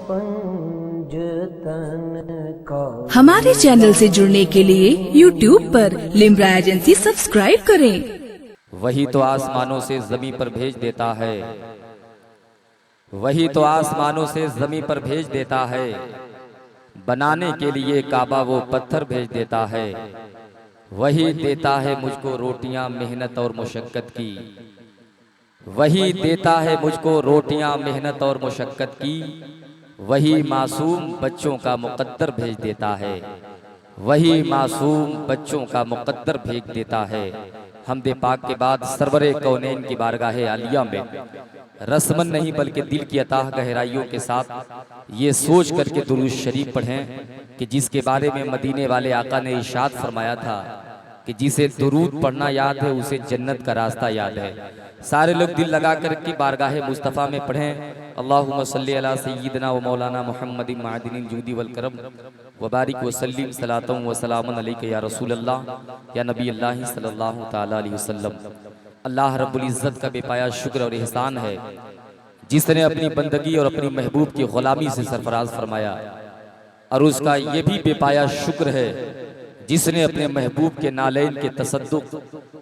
पंजतन का। हमारे चैनल से जुड़ने के लिए YouTube पर लिम्रा एजेंसी सब्सक्राइब करें। वही तो आसमानों से जमीन पर भेज देता है, वही तो आसमानों से जमीन पर भेज देता है, बनाने के लिए काबा वो पत्थर भेज देता है। वही देता है मुझको रोटियां मेहनत और मुशक्कत की, वही देता है मुझको रोटियां मेहनत और मुशक्कत की। वही मासूम बच्चों का मुकद्दर भेज देता है, वही मासूम बच्चों का मुकद्दर भेज देता है। हमदे पाक के बाद सरवरे कौनैन की बारगाह आलिया में रस्मन नहीं बल्कि दिल की अताह गहराइयों के साथ ये सोच करके दुरूद शरीफ पढ़ें कि जिसके बारे में मदीने वाले आका ने इरशाद फरमाया था कि जिसे दुरूद पढ़ना याद है उसे जन्नत का रास्ता याद है। सारे लोग दिल लगा कर के बारगाह मुस्तफ़ा में पढ़ें अल्लाहुम्मा सल्ली अला सय्यिदना व मौलाना मुहम्मदिन मादिनिल जूदी वल करम व बारिक व सल्लिम सलातन व सलामन अलैका या रसूल अल्लाह या नबी अल्लाह सल्लल्लाहु तआला अलैहि वसल्लम। अल्लाह रब्बुल इज़्ज़त का बेपाया शुक्र और एहसान है जिसने अपनी बंदगी और अपनी महबूब की गुलामी से सरफराज फरमाया, और उसका ये भी बेपाया शुक्र है जिसने अपने महबूब के नालैन के तसद्दुक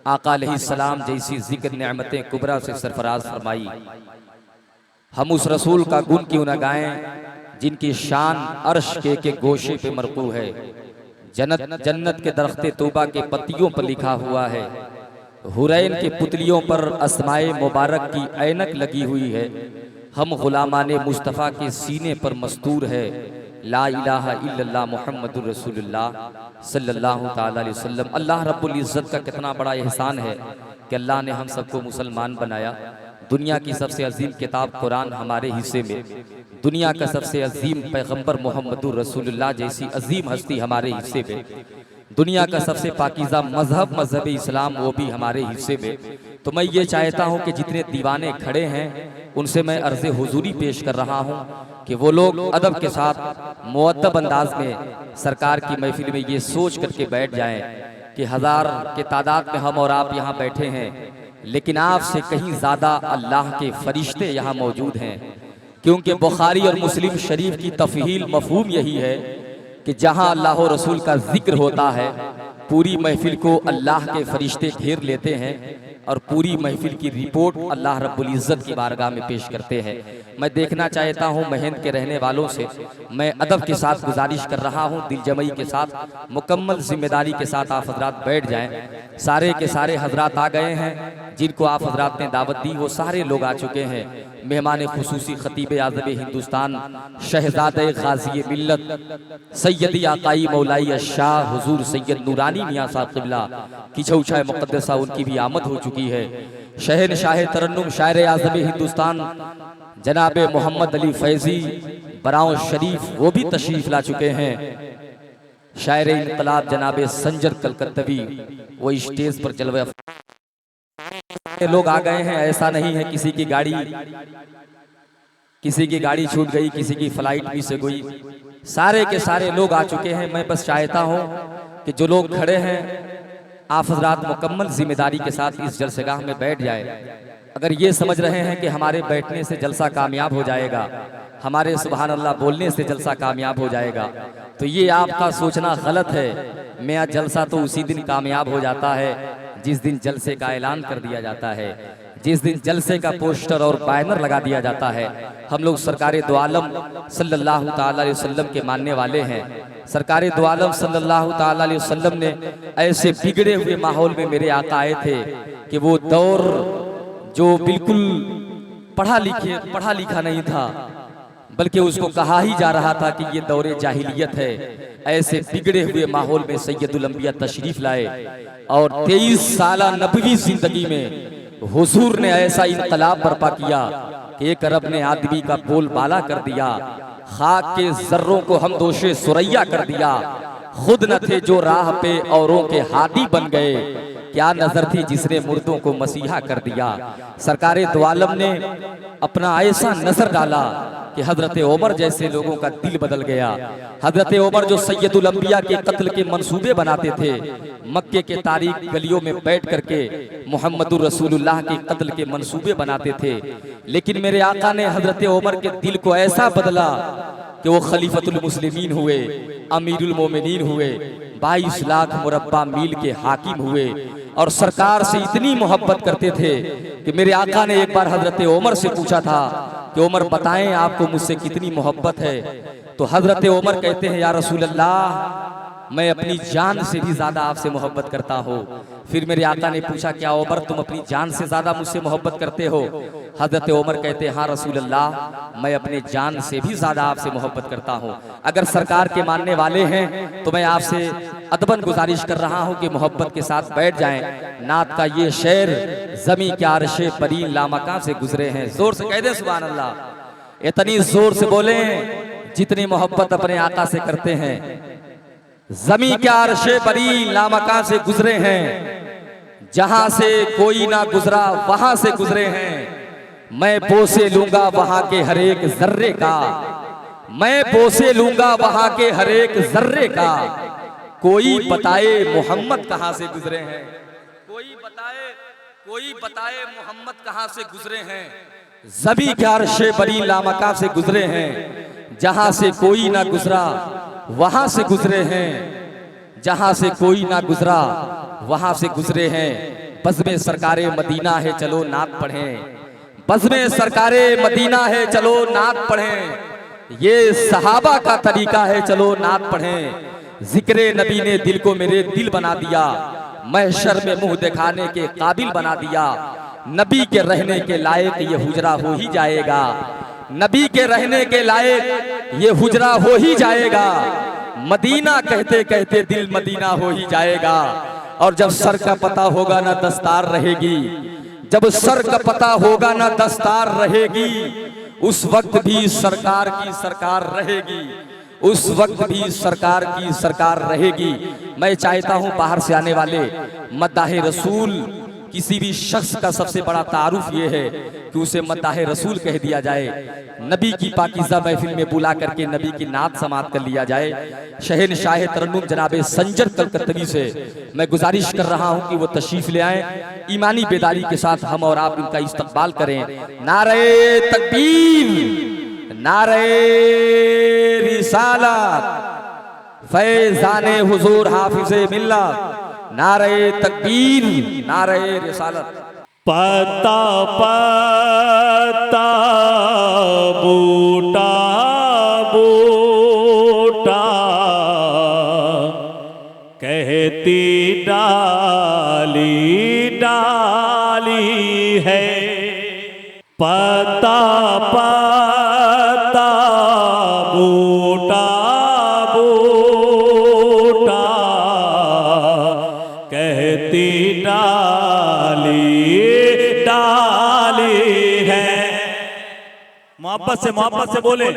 आका अलैहिस्सलाम जैसी जिक्र नेमतें कुबरा से सरफराज फरमाई। हम उस रसूल का गुण क्यों न गाएं जिनकी शान अर्श के गोशे पे मरकू है। जन्नत के दरख्ते तौबा के पत्तियों पर लिखा हुआ है, हुरैन के पुतलियों पर अस्माए मुबारक की ऐनक लगी हुई है। हम गुलामाने मुस्तफ़ा के सीने पर मस्तूर है ला इलाहा इल्लल्लाह मुहम्मदुर रसूलुल्लाह सल्लल्लाहु ताला अलैहि वसल्लम। अल्लाह रब्बुल इज़्ज़त का कितना बड़ा एहसान है कि अल्लाह ने हम सबको मुसलमान बनाया। दुनिया की सबसे अजीम किताब कुरान हमारे हिस्से में, दुनिया का सबसे अजीम पैगंबर मोहम्मदुर रसूलुल्लाह जैसी अजीम हस्ती हमारे हिस्से में, दुनिया का सबसे पाकीज़ा मजहब इस्लाम वो भी हमारे हिस्से में। तो मैं ये चाहता हूँ कि जितने दीवाने खड़े हैं उनसे मैं अर्ज़े हुजूरी पेश कर रहा हूँ कि वो लोग अदब के साथ मुअद्दब अंदाज में सरकार की महफिल में ये सोच करके बैठ जाएं कि हज़ार के तादाद में हम और आप यहाँ बैठे हैं, लेकिन आपसे कहीं ज़्यादा अल्लाह के फरिश्ते यहाँ मौजूद हैं। क्योंकि बुखारी और मुस्लिम शरीफ की तफ़हील मफ़हूम यही है कि जहाँ अल्लाह और रसूल का जिक्र होता है पूरी महफिल को अल्लाह के फरिश्ते घेर लेते हैं और पूरी महफिल की रिपोर्ट अल्लाह रब्बुल इज़्ज़त की बारगाह में पेश करते हैं। मैं देखना चाहता हूँ महंद के रहने वालों से मैं अदब के साथ गुजारिश कर रहा हूँ, दिल जमई के साथ मुकम्मल जिम्मेदारी के साथ आप हजरात बैठ जाएं। सारे के सारे हजरात आ गए हैं जिनको आप हजरात ने दावत दी, वो सारे लोग आ चुके हैं। मेहमान खुसूसी खतीब आज़म हिंदुस्तान शहजादे गाज़ी मिल्लत सैयदी आकाई मौलाई शाह हुजूर सैयद नूरानी मियाँ साहब क़िबला की चौछाए मुक़द्दसा उनकी भी आमद हो चुकी है। शहनशाह तरन्नुम शायर आज़म हिंदुस्तान जनाब मोहम्मद अली फैज़ी बराऊं शरीफ वो भी तशरीफ़ ला चुके हैं। शायर इनकलाब जनाब संजर कलकत्तवी वो स्टेज पर जलवा लोग आ गए हैं। ऐसा नहीं है किसी की गाड़ी छूट गई, किसी की फ्लाइट मिस हो गई, सारे के सारे लोग आ चुके हैं। मैं बस चाहता हूं कि जो लोग खड़े हैं आप हजरात मुकम्मल जिम्मेदारी के साथ इस जलसेगाह में बैठ जाए। अगर ये समझ रहे हैं कि हमारे बैठने से जलसा कामयाब हो जाएगा, हमारे सुभान अल्लाह बोलने से जलसा कामयाब हो जाएगा, तो ये आपका सोचना गलत है। मेरा जलसा तो उसी दिन कामयाब हो जाता है जिस दिन जलसे का ऐलान कर दिया जाता है, जिस दिन जलसे का पोस्टर और बैनर लगा दिया जाता है। हम लोग सरकारे दो आलम सल्लल्लाहु ताला अलैहि वसल्लम के मानने वाले हैं। सरकारे दो आलम सल्लल्लाहु ताला अलैहि वसल्लम ने ऐसे बिगड़े हुए माहौल में मेरे आका आए थे कि वो दौर जो बिल्कुल पढ़ा लिखा नहीं था, बल्कि उसको कहा ही जा रहा था कि ये दौरे जाहिलियत है। ऐसे बिगड़े हुए माहौल में सैयदुल अंबिया तशरीफ लाए और 23 साला नबवी जिंदगी में हुजूर ने ऐसा इनकलाब बर्पा किया कि एक अरब ने आदमी का बोल बाला कर दिया, खाक के जर्रों को हम दोषे सुरैया कर दिया, खुद न थे जो राह पे औरों के हादी बन गए, क्या नजर थी जिसने मुर्दों को मसीहा कर दिया। सरकारे दो आलम ने अपना ऐसा नजर डाला कि हजरत उमर जैसे लोगों का दिल बदल गया। हजरत उमर जो सैयदुल अंबिया के कत्ल के मंसूबे बनाते थे, मक्के के तारीख गलियों में बैठ करके मुहम्मदुर रसूलुल्लाह के कत्ल के मंसूबे बनाते थे, लेकिन मेरे आका ने हजरत उमर के दिल को ऐसा बदला कि वो खलीफतुल मुस्लिमीन हुए, अमीरुल मोमिनीन हुए, 22 लाख मुरब्बा मील के हाकिम हुए और सरकार से इतनी मोहब्बत करते थे कि मेरे आका ने एक बार हजरत उमर से पूछा था कि उमर बताएं आपको मुझसे कितनी मोहब्बत है। तो हजरत उमर कहते हैं, या रसूल अल्लाह, मैं अपनी जान से भी ज्यादा आपसे मोहब्बत करता हूँ। फिर मेरे आका ने पूछा, क्या उमर तुम अपनी जान से ज्यादा मुझसे मोहब्बत करते हो? हजरत उमर कहते हैं, हाँ रसूल अल्लाह, मैं अपने जान से भी ज्यादा आपसे मोहब्बत करता हूँ। अगर सरकार के मानने वाले हैं तो मैं आपसे अदबन गुजारिश कर रहा हूँ कि मोहब्बत के साथ बैठ जाएं। नात का ये शेर जमी के अर्शे परी लामका से गुजरे हैं। जोर से कह दे सुभान अल्लाह, इतनी जोर से बोले जितनी मोहब्बत अपने आका से करते हैं। जमी के अर्शे परी लामका से गुजरे हैं, जहां से कोई ना गुजरा वहां से गुजरे हैं। मैं बोसे लूंगा वहां के हर एक जर्रे का, मैं बोसे लूंगा वहां के हर एक जर्रे का। कोई बताए मोहम्मद कहां से गुजरे हैं, कोई बताए मोहम्मद कहां से गुजरे हैं। जमी के अर्शे परी लामका से गुजरे हैं, जहां से कोई ना गुजरा वहां से गुजरे हैं, जहां से कोई ना गुजरा वहां से गुजरे हैं। बज़्म सरकारे मदीना है चलो नात पढ़ें, बज़्म सरकारे मदीना है चलो नात पढ़ें। ये सहाबा का तरीका है चलो नात पढ़ें। जिक्रे नबी ने दिल को मेरे दिल बना दिया, महशर में मुंह दिखाने के काबिल बना दिया। नबी के रहने के लायक ये हुजरा हो ही जाएगा, नबी के रहने के लायक ये हुजरा हो ही जाएगा। मदीना कहते कहते दिल मदीना हो ही जाएगा। और जब सर का पता होगा ना दस्तार रहेगी, जब सर का पता होगा ना दस्तार रहेगी, उस वक्त भी सरकार की सरकार रहेगी, उस वक्त भी सरकार की सरकार रहेगी। मैं चाहता हूं बाहर से आने वाले मद्दाहे रसूल, किसी भी शख्स का सबसे बड़ा तारुफ ये है कि उसे मद्दाहे रसूल कह दिया जाए। नबी की पाकीज़ा महफिल में बुला करके नबी की नात समात कर लिया जाए। शहनशाह तरन्नुम जनाबे संजर कलकत्तवी से मैं गुजारिश कर रहा हूं कि वो तशरीफ ले आए। ईमानी बेदारी के साथ हम और आप इनका इस्तकबाल करें। नारे तकबीर, नारे रिसालत, फैज़ाने हुजूर हाफिज़े मिल्लत, नारे तकबीर, नारे रिसालत। पता पता बूटा बूटा कहती डाली डाली है। पता पता बूटा बूटा कहती डाली डाली है। मोहब्बत से बोले।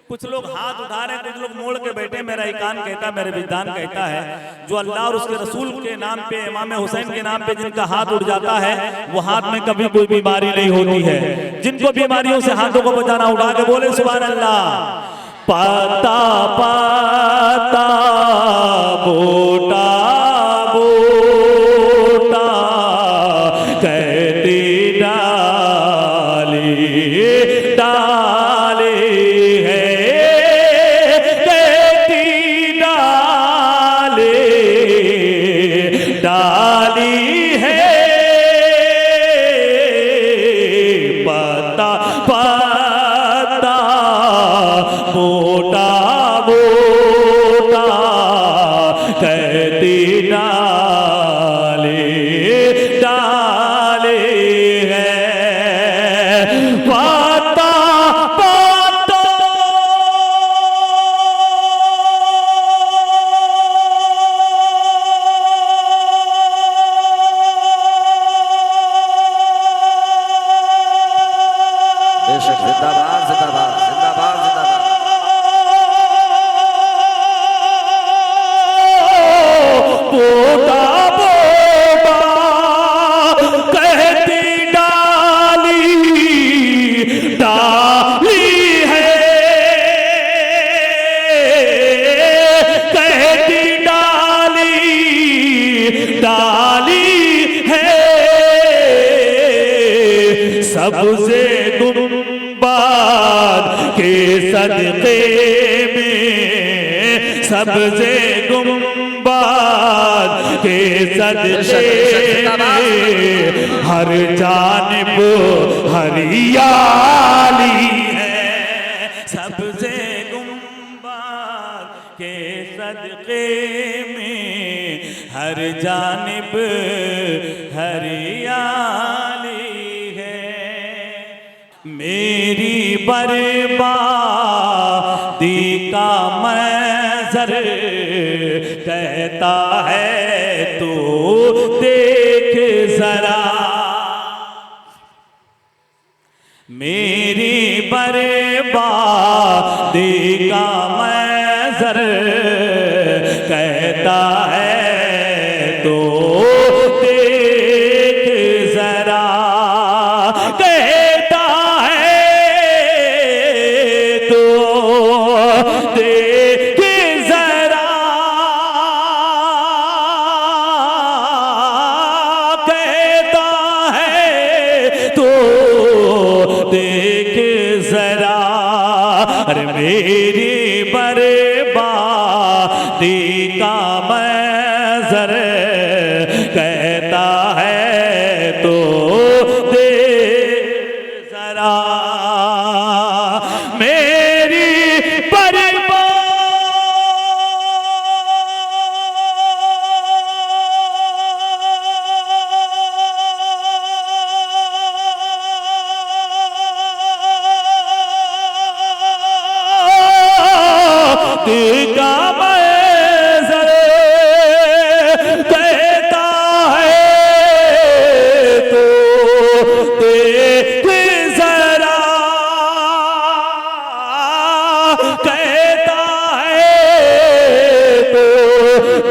कुछ लोग हाथ उठा रहे हैं, कुछ लोग मोड़ के बैठे। मेरा ईकान कहता है, मेरे विज्ञान कहता है, जो अल्लाह और उसके रसूल के नाम पे, इमाम हुसैन के नाम पे जिनका हाथ उठ जाता है, वो हाथ में कभी कोई बीमारी नहीं होती है। जिनको बीमारियों से हाथों को बचाना, उठा के बोले सुभान अल्लाह। पता पता बूटा बूटा कहती डाली डाली है, कहती डाली डाली है। पता पता बूटा बूटा कहती डाली डाली है। पता पता बेशक, जिंदाबाद जिंदाबाद जिंदाबाद जिंदाबाद। बूटा बूटा कहती डाली डाली सबसे गुंबाद के सदके में, सबसे गुंबाद के सदके में हर जानिब हरियाली है। सबसे गुंबाद के सदके में हर जानिब हरियाली है। मेरी बर्बादी का मंजर कहता है तू देख जरा, मेरी बर्बादी का मंजर कहता है तो देख जरा, कहता है तो देख जरा, कहता है तो देख जरा। अरे मेरी बर्बादी का मंजर कहता है तो देख जरा, मेरी का मंजर कहता है तो देख जरा, कहता है तो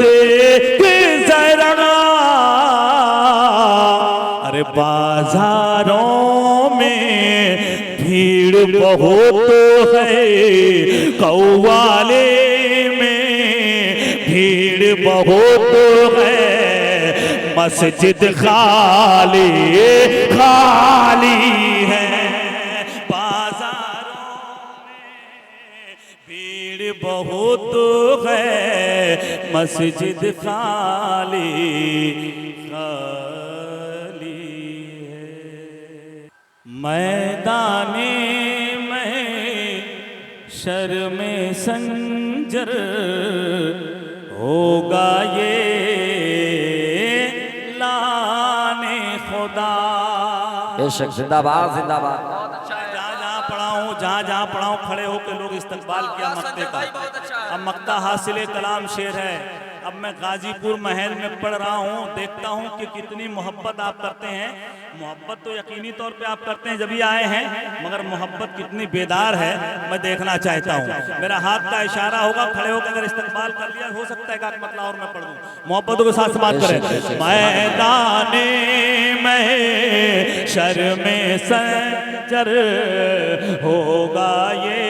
देख जरा। अरे बाजारों में भीड़ बहुत है, कौवाले में भीड़ बहुत है, मस्जिद खाली खाली है। बाजारों में भीड़ बहुत है, मस्जिद खाली खाली है। मैदाने में शर्मे संजर होगा ये लाने खुदा। बेशक, जिंदाबाद जिंदाबाद। जहाँ पढ़ाऊँ खड़े होकर लोग इस्तकबाल किया मक्ते का। अब मक्ता हासिल कलाम शेर है। अब मैं गाजीपुर महल में पढ़ रहा हूँ, देखता हूँ कि कितनी मोहब्बत आप करते हैं। मोहब्बत तो यकीनी तौर पे आप करते हैं जब ही आए हैं, मगर मोहब्बत कितनी बेदार है मैं देखना चाहता हूँ। मेरा हाथ का इशारा होगा, खड़े होकर अगर इस्तकबाल कर लिया हो सकता है कि मतला और मैं पढ़ दूँ। मोहब्बतों के साथ बात करें। मैदाने में शर्मे संजर होगा ये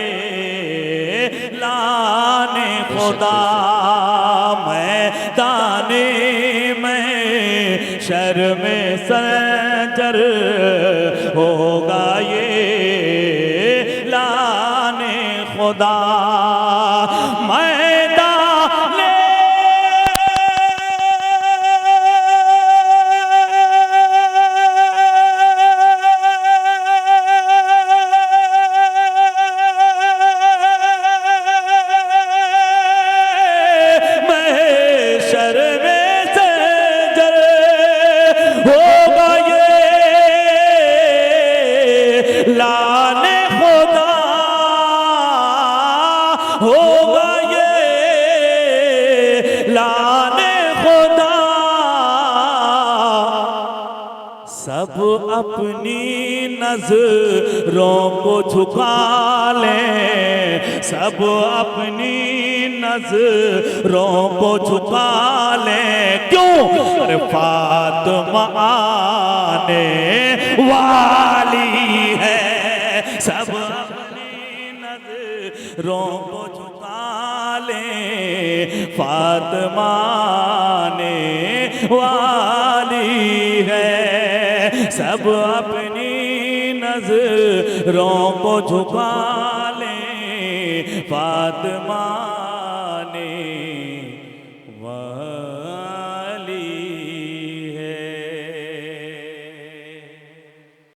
लाने खुदा। मैदाने में शर्मे संजर होगा ये लाने खुदा। होगा ये लाने खुदा। सब अपनी नजरों को झुका लें, सब अपनी नजरों को झुका लें। क्यों? अरे फातिमा आने वाली है। सब अपनी नजरों को झुका लें, फातिमा आने वाली है। सब अपनी नजरों को झुका ले फातिमा ने।